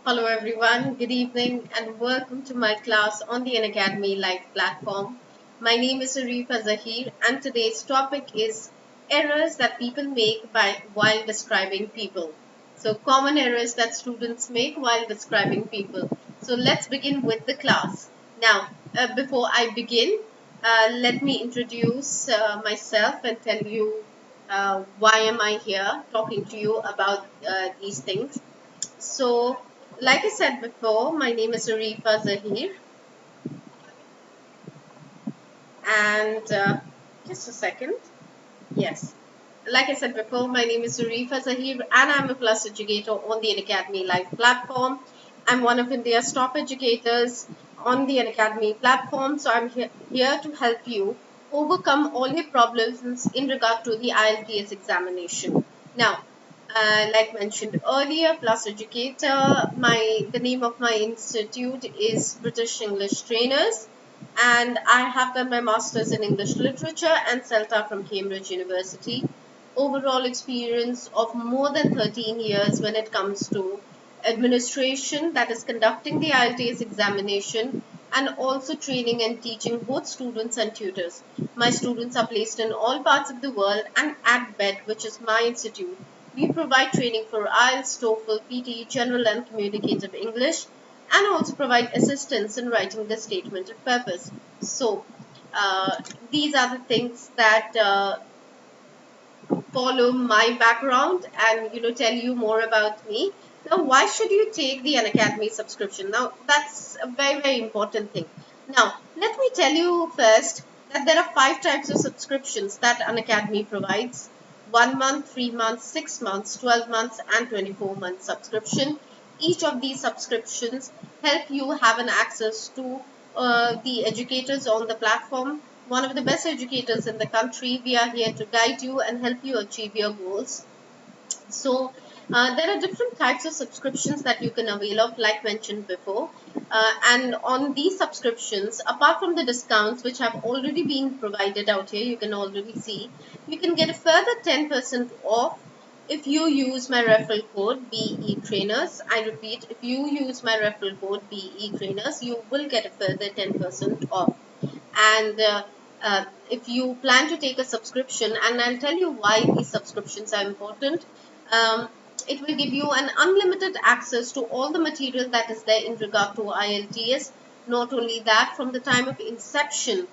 Hello everyone, good evening and welcome to my class on the Unacademy live platform. My name is Arifa Zahir and today's topic is errors that people make while describing people. So common errors that students make while describing people. So let's begin with the class. Now, before I begin, let me introduce myself and tell you why am I here talking to you about these things. So, like I said before, my name is Arifa Zahir, and just a second. Yes, like I said before, my name is Arifa Zahir, and I'm a plus educator on the Unacademy Live platform. I'm one of India's top educators on the Unacademy platform, so I'm here to help you overcome all your problems in regard to the IELTS examination. Now, like mentioned earlier, plus educator. The name of my institute is British English Trainers, and I have done my masters in English literature and CELTA from Cambridge University. Overall experience of more than 13 years when it comes to administration, that is conducting the IELTS examination, and also training and teaching both students and tutors. My students are placed in all parts of the world, and at BED, which is my institute, we provide training for IELTS, TOEFL, PT, General and Communicative English, and also provide assistance in writing the statement of purpose. So, these are the things that follow my background and tell you more about me. Now, why should you take the Unacademy subscription? Now, that's a very important thing. Now, let me tell you first that there are 5 types of subscriptions that Unacademy provides: 1 month, 3 months, 6 months, 12 months, and 24 month subscription. Each of these subscriptions help you have an access to the educators on the platform, one of the best educators in the country. We are here to guide you and help you achieve your goals. So there are different types of subscriptions that you can avail of, like mentioned before. And on these subscriptions, apart from the discounts which have already been provided out here, you can already see, you can get a further 10% off if you use my referral code BE Trainers. I repeat, if you use my referral code BE Trainers, you will get a further 10% off. And if you plan to take a subscription, and I'll tell you why these subscriptions are important. um, it will give you an unlimited access to all the material that is there in regard to IELTS. Not only that, from the time of inception,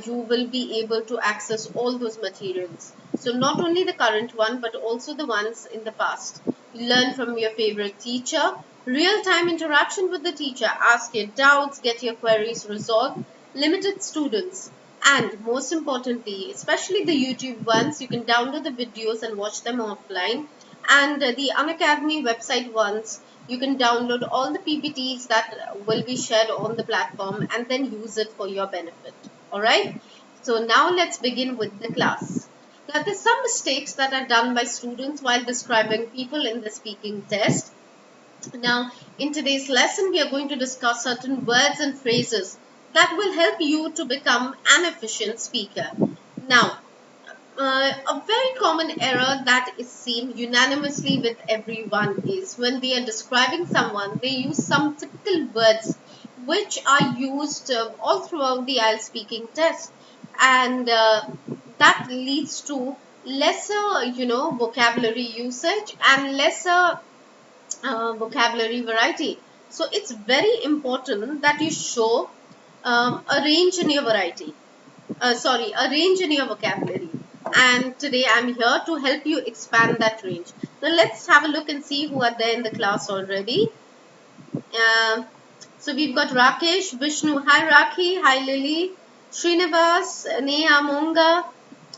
you will be able to access all those materials. So not only the current one, but also the ones in the past. Learn from your favorite teacher, real-time interaction with the teacher, ask your doubts, get your queries resolved, limited students, and most importantly, especially the YouTube ones, you can download the videos and watch them offline. And the Unacademy website ones, you can download all the PPTs that will be shared on the platform and then use it for your benefit. Alright, so now let's begin with the class. Now, there's some mistakes that are done by students while describing people in the speaking test. Now, in today's lesson, we are going to discuss certain words and phrases that will help you to become an efficient speaker. Now, a very common error that is seen unanimously with everyone is when they are describing someone, they use some typical words which are used all throughout the IELTS speaking test, and that leads to lesser, vocabulary usage and lesser vocabulary variety. So it's very important that you show a range in your variety. A range in your vocabulary. And today I'm here to help you expand that range. Now let's have a look and see who are there in the class already. Uh, so we've got Rakesh, Vishnu. Hi Rakhi, hi Lily, Srinivas, Neha Monga,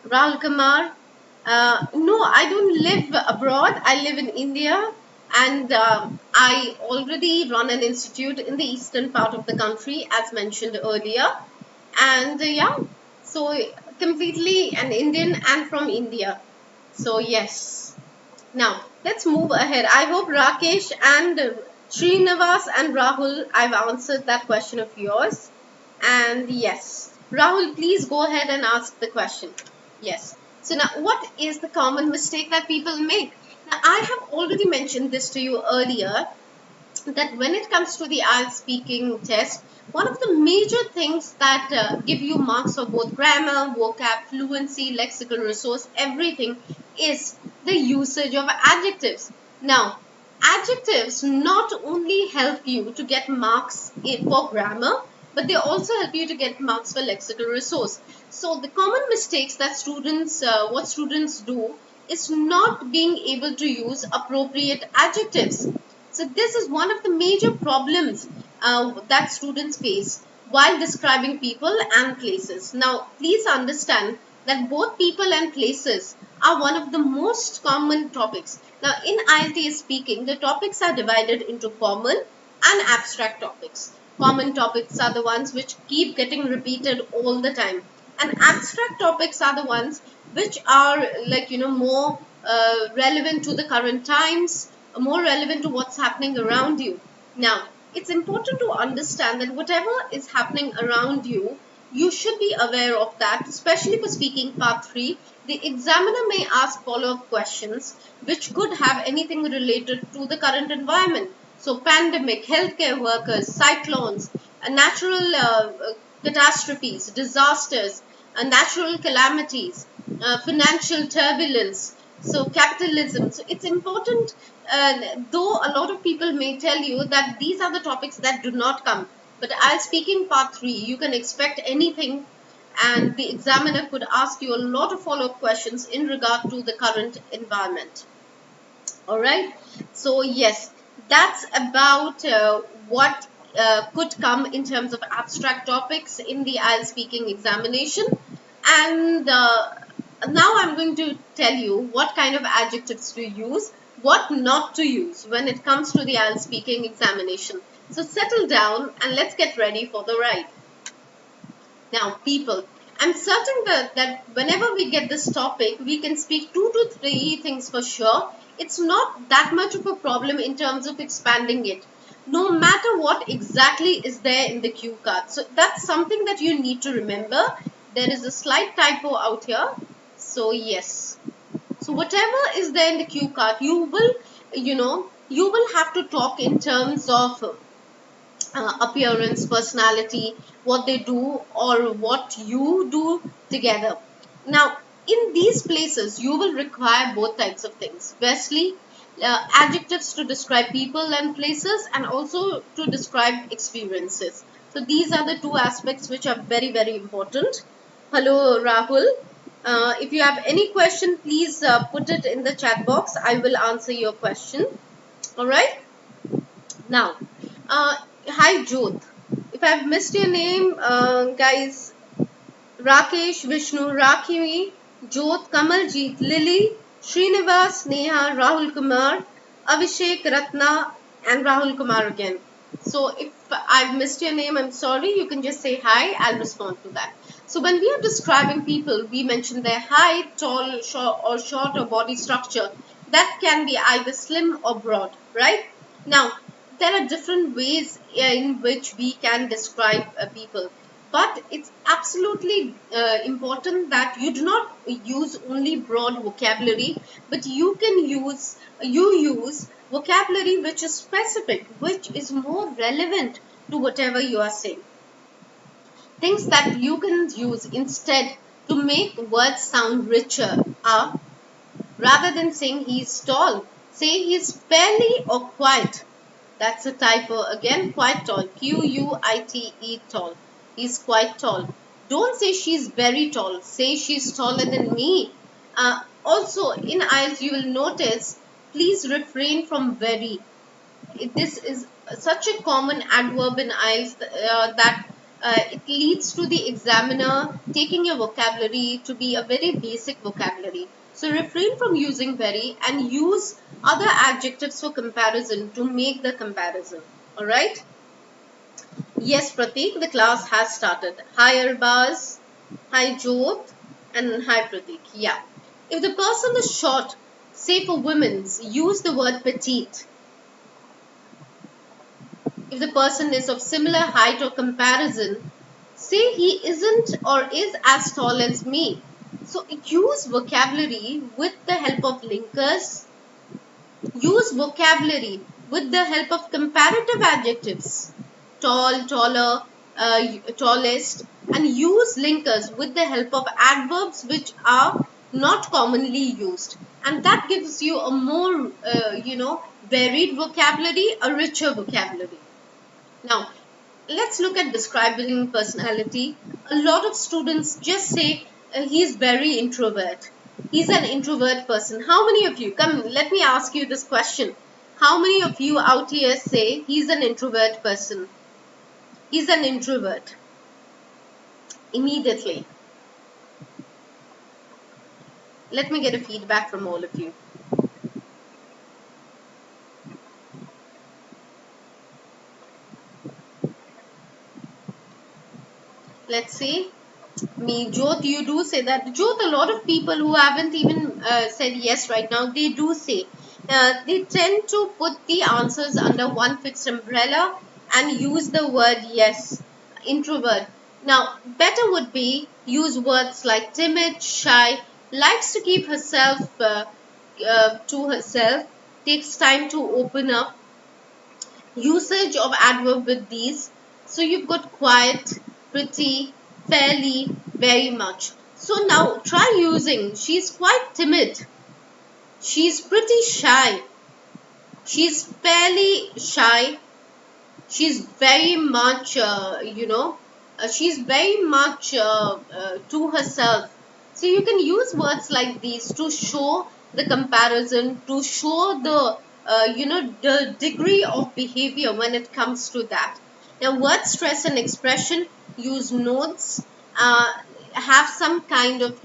Rahul Kumar. No, I don't live abroad. I live in India, and I already run an institute in the eastern part of the country, as mentioned earlier. And yeah, so completely an Indian and from India. So yes. Now let's move ahead. I hope Rakesh and Srinivas and Rahul, I've answered that question of yours. And yes, Rahul, please go ahead and ask the question. Yes. So now, what is the common mistake that people make? Now, I have already mentioned this to you earlier, that when it comes to the IELTS speaking test, one of the major things that give you marks for both grammar, vocab, fluency, lexical resource, everything is the usage of adjectives. Now, adjectives not only help you to get marks for grammar, but they also help you to get marks for lexical resource. So the common mistakes that what students do is not being able to use appropriate adjectives. So this is one of the major problems that students face while describing people and places. Now, please understand that both people and places are one of the most common topics. Now, in IELTS speaking, the topics are divided into common and abstract topics. Common topics are the ones which keep getting repeated all the time, and abstract topics are the ones which are like more relevant to the current times, more relevant to what's happening around you. Now, it's important to understand that whatever is happening around you, you should be aware of that, especially for speaking part 3. The examiner may ask follow-up questions which could have anything related to the current environment. So pandemic, healthcare workers, cyclones, natural catastrophes, disasters, natural calamities, financial turbulence, so capitalism. So it's important, though a lot of people may tell you that these are the topics that do not come. But IELTS speaking part 3, you can expect anything, and the examiner could ask you a lot of follow-up questions in regard to the current environment. Alright, so yes, that's about what could come in terms of abstract topics in the IELTS speaking examination. And now I'm going to tell you what kind of adjectives to use, what not to use when it comes to the IELTS speaking examination. So settle down and let's get ready for the ride. Now, people, I'm certain that whenever we get this topic, we can speak 2 to 3 things for sure. It's not that much of a problem in terms of expanding it, no matter what exactly is there in the cue card. So that's something that you need to remember. There is a slight typo out here. So yes. So whatever is there in the cue card, you will have to talk in terms of appearance, personality, what they do or what you do together. Now, in these places, you will require both types of things. Firstly, adjectives to describe people and places, and also to describe experiences. So these are the two aspects which are very, very important. Hello, Rahul. If you have any question, please put it in the chat box. I will answer your question. All right. Now, hi, Jyoth. If I've missed your name, guys, Rakesh, Vishnu, Rakhi, Jyoth, Kamaljeet, Lily, Srinivas, Neha, Rahul Kumar, Abhishek, Ratna, and Rahul Kumar again. So if I've missed your name, I'm sorry. You can just say hi. I'll respond to that. So when we are describing people, we mention their height, tall, short, or body structure. That can be either slim or broad, right? Now, there are different ways in which we can describe people. But it's absolutely important that you do not use only broad vocabulary, but you use vocabulary which is specific, which is more relevant to whatever you are saying. Things that you can use instead to make words sound richer are, rather than saying he's tall, say he's fairly or quite. That's a typo again, quite tall, Quite, tall. He's quite tall. Don't say she's very tall. Say she's taller than me. Also, in IELTS, you will notice, please refrain from very. This is such a common adverb in IELTS that it leads to the examiner taking your vocabulary to be a very basic vocabulary. So refrain from using very and use other adjectives for comparison to make the comparison. Alright? Yes, Pratik, the class has started. Hi, Arbaz. Hi, Jyoth. And hi, Pratik. Yeah. If the person is short, say for women's, use the word petite. If the person is of similar height or comparison, say he isn't or is as tall as me. So use vocabulary with the help of linkers. Use vocabulary with the help of comparative adjectives, tall, taller, tallest, and use linkers with the help of adverbs which are not commonly used. And that gives you a more, varied vocabulary, a richer vocabulary. Now, let's look at describing personality. A lot of students just say he's very introvert. He's an introvert person. How many of you, come, let me ask you this question. How many of you out here say he's an introvert person? He's an introvert. Immediately. Let me get a feedback from all of you. Let's see. Me, Jyot, you do say that. Jyot, a lot of people who haven't even said yes right now, they do say. They tend to put the answers under one fixed umbrella and use the word yes, introvert. Now, better would be use words like timid, shy, likes to keep herself to herself, takes time to open up. Usage of adverb with these. So you've got quiet, pretty, fairly, very much. So now try using she's quite timid, she's pretty shy, she's fairly shy, she's very much, she's very much to herself. So you can use words like these to show the comparison, to show the, the degree of behavior when it comes to that. Now, word stress and expression, use notes, have some kind of,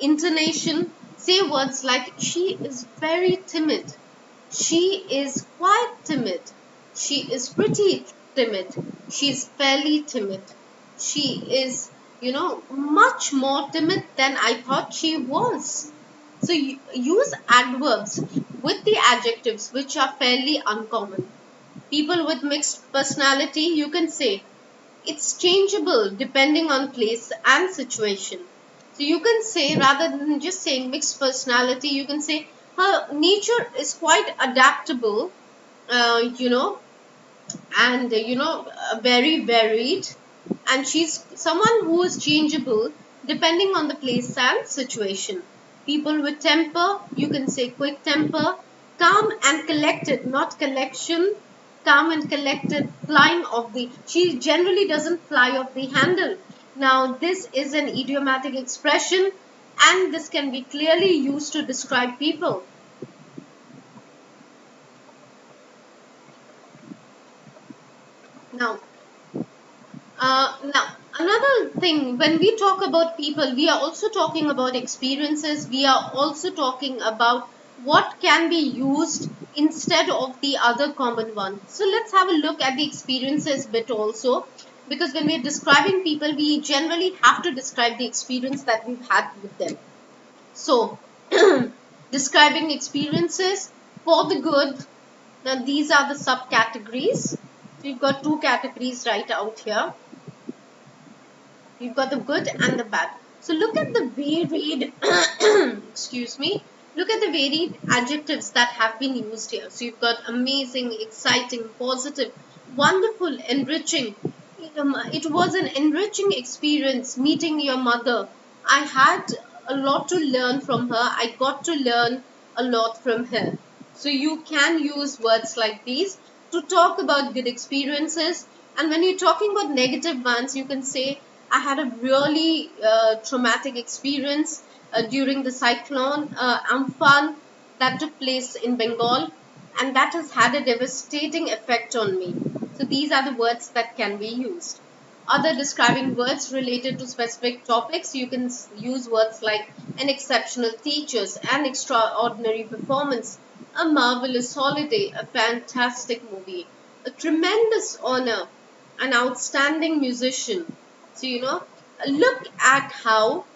intonation. Say words like, she is very timid. She is quite timid. She is pretty timid. She's fairly timid. She is, much more timid than I thought she was. So use adverbs with the adjectives which are fairly uncommon. People with mixed personality, you can say it's changeable depending on place and situation. So you can say, rather than just saying mixed personality, you can say her nature is quite adaptable, and very varied, and she's someone who is changeable depending on the place and situation. People with temper, you can say quick temper, calm and collected, not collection, calm and collected, flying off the, she generally doesn't fly off the handle. Now this is an idiomatic expression and this can be clearly used to describe people. Now another thing, when we talk about people, we are also talking about experiences. We are also talking about what can be used instead of the other common one. So let's have a look at the experiences bit also, because when we're describing people, we generally have to describe the experience that we've had with them. So describing experiences for the good. Now these are the subcategories. We've got two categories right out here. You've got the good and the bad. So look at the varied, excuse me, look at the varied adjectives that have been used here. So you've got amazing, exciting, positive, wonderful, enriching. It was an enriching experience meeting your mother. I had a lot to learn from her. I got to learn a lot from her. So you can use words like these to talk about good experiences. And when you're talking about negative ones, you can say, I had a really traumatic experience during the cyclone Amphan that took place in Bengal, and that has had a devastating effect on me. So these are the words that can be used. Other describing words related to specific topics, you can use words like an exceptional teacher, an extraordinary performance, a marvelous holiday, a fantastic movie, a tremendous honor, an outstanding musician. So, look at how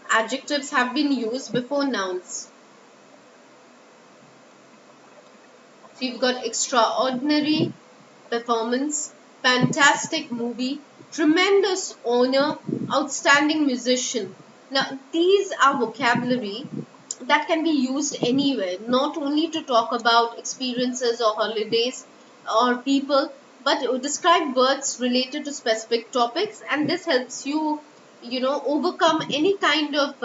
adjectives have been used before nouns. So, you've got extraordinary performance, fantastic movie, tremendous honor, outstanding musician. Now, these are vocabulary that can be used anywhere, not only to talk about experiences or holidays or people, but describe words related to specific topics, and this helps you, overcome any kind of,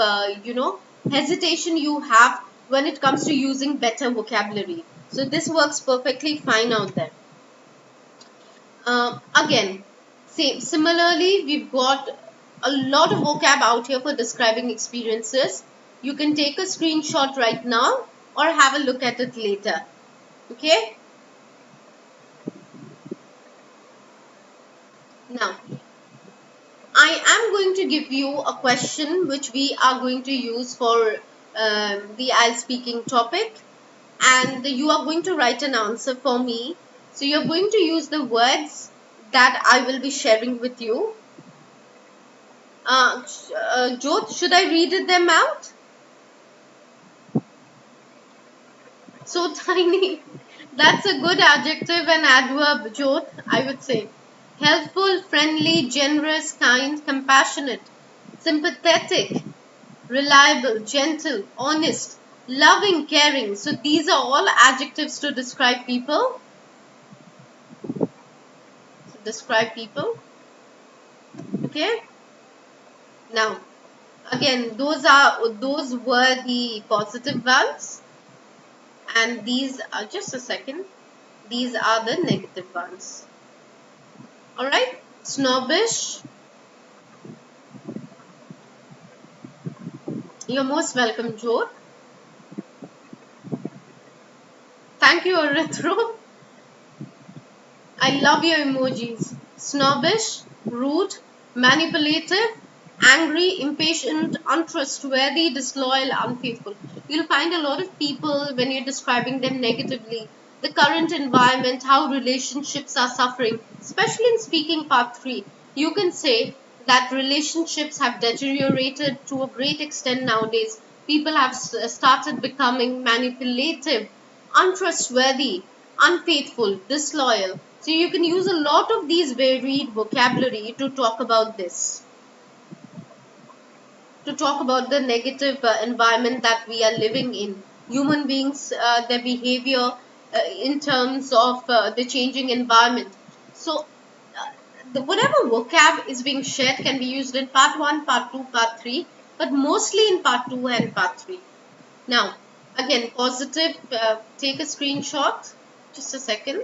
hesitation you have when it comes to using better vocabulary. So this works perfectly fine out there. Again, similarly, we've got a lot of vocab out here for describing experiences. You can take a screenshot right now or have a look at it later. Okay? Now, I am going to give you a question which we are going to use for the IELTS speaking topic, and you are going to write an answer for me. So you're going to use the words that I will be sharing with you. Jyoth, should I read them out? So tiny. That's a good adjective and adverb, Jyoth, I would say. Helpful, friendly, generous, kind, compassionate, sympathetic, reliable, gentle, honest, loving, caring. So these are all adjectives to describe people. Okay. Now, again, those were the positive ones, and these are, just a second, these are the negative ones. All right. Snobbish. You're most welcome, Joe. Thank you, Arithro. I love your emojis. Snobbish, rude, manipulative, angry, impatient, untrustworthy, disloyal, unfaithful. You'll find a lot of people, when you're describing them negatively, the current environment, how relationships are suffering, especially in speaking part 3. You can say that relationships have deteriorated to a great extent nowadays. People have started becoming manipulative, untrustworthy, unfaithful, disloyal. So you can use a lot of these varied vocabulary to talk about this, to talk about the negative environment that we are living in. Human beings, their behavior in terms of the changing environment. So whatever vocab is being shared can be used in part 1, part 2, part 3, but mostly in part 2 and part 3. Now, again, positive, take a screenshot, just a second.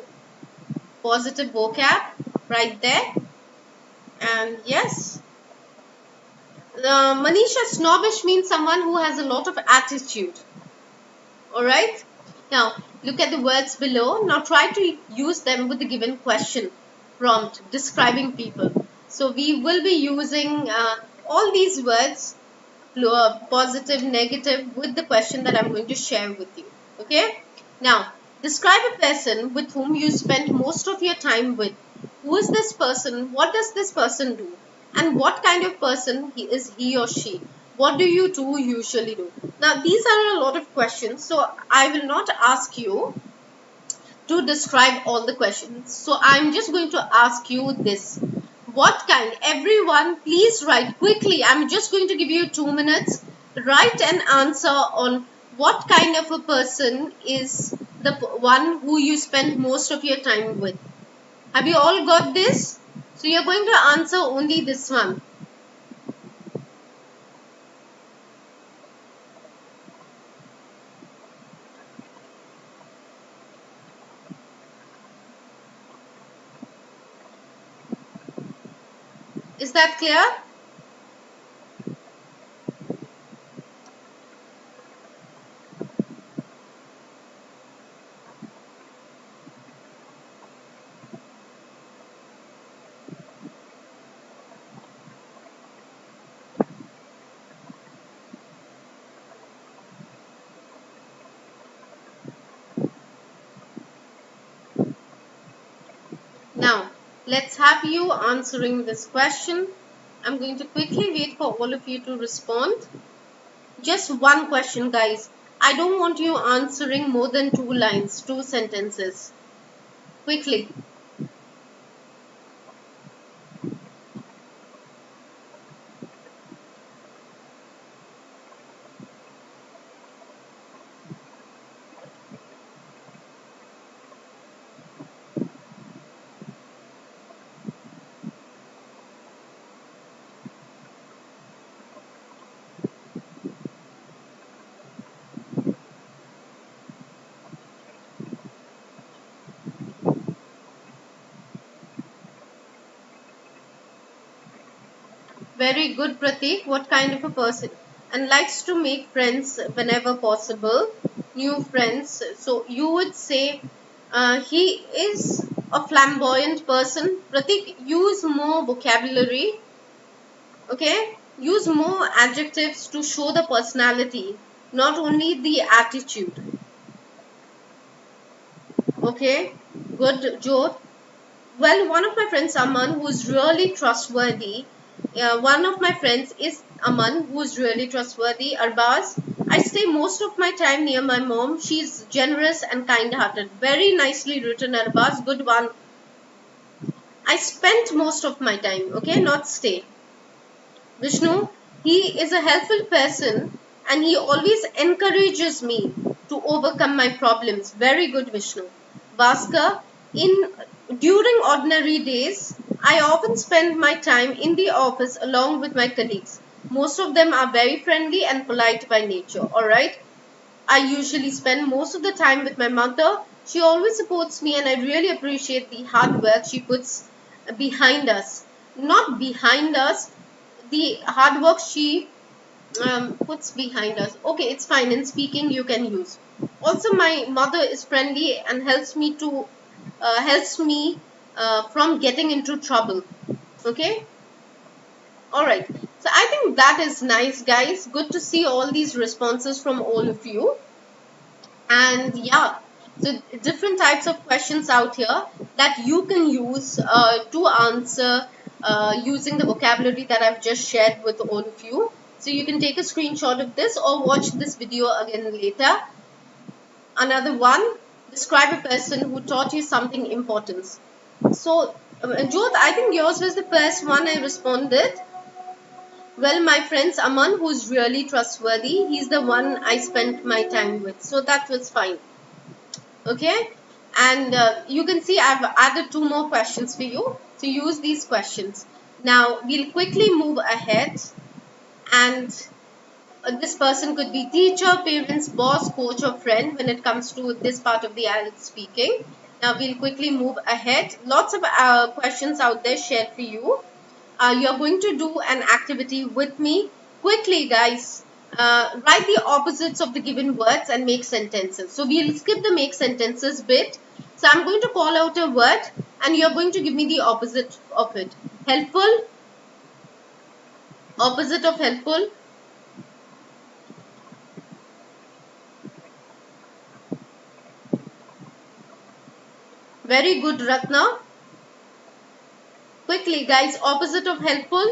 Positive vocab right there. And yes, Manisha, snobbish means someone who has a lot of attitude. Alright. Now, look at the words below. Now, try to use them with the given question prompt describing people. So, we will be using all these words, positive, negative, with the question that I'm going to share with you. Okay. Now, describe a person with whom you spend most of your time with. Who is this person? What does this person do? And what kind of person is he or she? What do you two usually do? Now, these are a lot of questions, so I will not ask you to describe all the questions. So I'm just going to ask you this. What kind? Everyone, please write quickly. I'm just going to give you 2 minutes. Write an answer on what kind of a person is the one who you spend most of your time with. Have you all got this? So you're going to answer only this one. Is that clear? Now, let's have you answering this question. I'm going to quickly wait for all of you to respond. Just one question, guys. I don't want you answering more than 2 lines, 2 sentences. Quickly. Very good, Pratik. What kind of a person? And likes to make friends whenever possible, new friends. So you would say he is a flamboyant person. Pratik, use more vocabulary. Okay, use more adjectives to show the personality, not only the attitude. Okay, good, Joe. Well, one of my friends, Aman, who is really trustworthy. One of my friends is Aman, who is really trustworthy. Arbaz, I stay most of my time near my mom. She's generous and kind-hearted. Very nicely written, Arbaz. Good one. I spent most of my time, okay, not stay. Vishnu, he is a helpful person and he always encourages me to overcome my problems. Very good, Vishnu. Bhaskar, during ordinary days, I often spend my time in the office along with my colleagues. Most of them are very friendly and polite by nature. Alright. I usually spend most of the time with my mother. She always supports me and I really appreciate the hard work she puts behind us. Not behind us, the hard work she puts behind us. Okay, it's fine. In speaking, you can use. Also, my mother is friendly and helps me from getting into trouble. Okay. All right. So I think that is nice, guys. Good to see all these responses from all of you. And yeah, so different types of questions out here that you can use to answer using the vocabulary that I've just shared with all of you. So you can take a screenshot of this or watch this video again later. Another one, describe a person who taught you something important. So Jyoth, I think yours was the first one I responded. Well, my friend's Aman, who's really trustworthy, he's the one I spent my time with. So that was fine. Okay, and you can see I've added 2 more questions for you to use these questions. Now we'll quickly move ahead, and this person could be teacher, parents, boss, coach, or friend when it comes to this part of the IELTS speaking. Now we'll quickly move ahead. Lots of questions out there shared for you. You're going to do an activity with me. Quickly, guys, write the opposites of the given words and make sentences. So we'll skip the make sentences bit. So I'm going to call out a word and you're going to give me the opposite of it. Helpful, opposite of helpful. Very good, Ratna. Quickly, guys, opposite of helpful.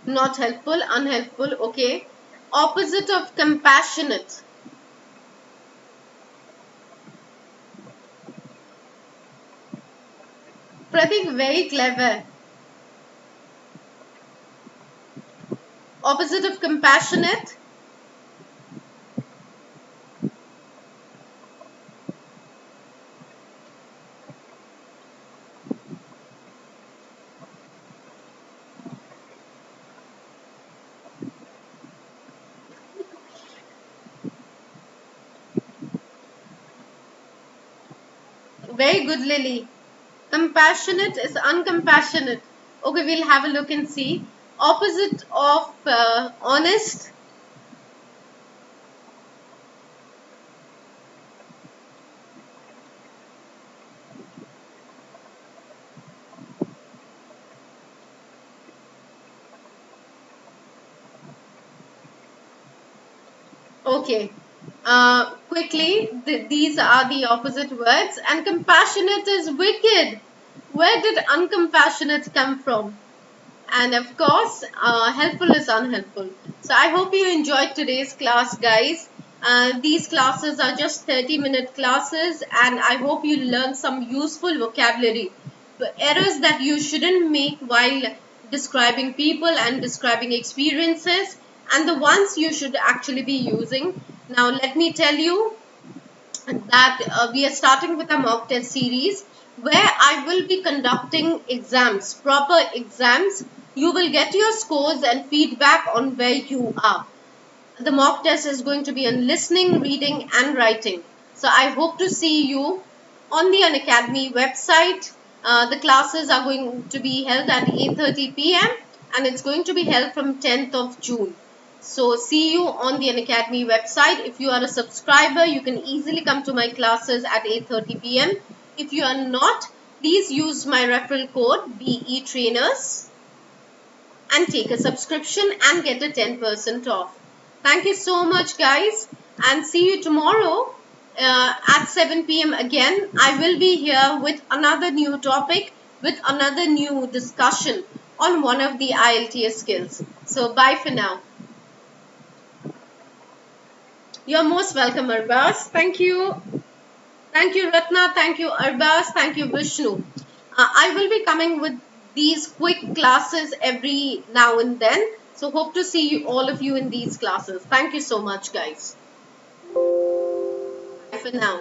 Not helpful, unhelpful, okay. Opposite of compassionate. Pratik, very clever. Opposite of compassionate. Very good, Lily. Compassionate is uncompassionate. Okay, we'll have a look and see. Opposite of honest. Okay. Quickly, these are the opposite words. And compassionate is wicked. Where did uncompassionate come from? And of course, helpful is unhelpful. So I hope you enjoyed today's class, guys. These classes are just 30-minute classes and I hope you learned some useful vocabulary. The errors that you shouldn't make while describing people and describing experiences, and the ones you should actually be using. Now let me tell you that we are starting with a mock test series where I will be conducting exams, proper exams. You will get your scores and feedback on where you are. The mock test is going to be on listening, reading and writing. So I hope to see you on the Unacademy website. The classes are going to be held at 8:30 p.m. and it's going to be held from 10th of June. So see you on the Unacademy website. If you are a subscriber, you can easily come to my classes at 8:30 p.m. If you are not, please use my referral code BE Trainers and take a subscription and get a 10% off. Thank you so much, guys, and see you tomorrow at 7 p.m. again. I will be here with another new topic, with another new discussion on one of the IELTS skills. So bye for now. You're most welcome, Arbaz. Thank you. Thank you, Ratna. Thank you, Arbaz. Thank you, Vishnu. I will be coming with these quick classes every now and then. So hope to see you, all of you in these classes. Thank you so much, guys. Bye for now.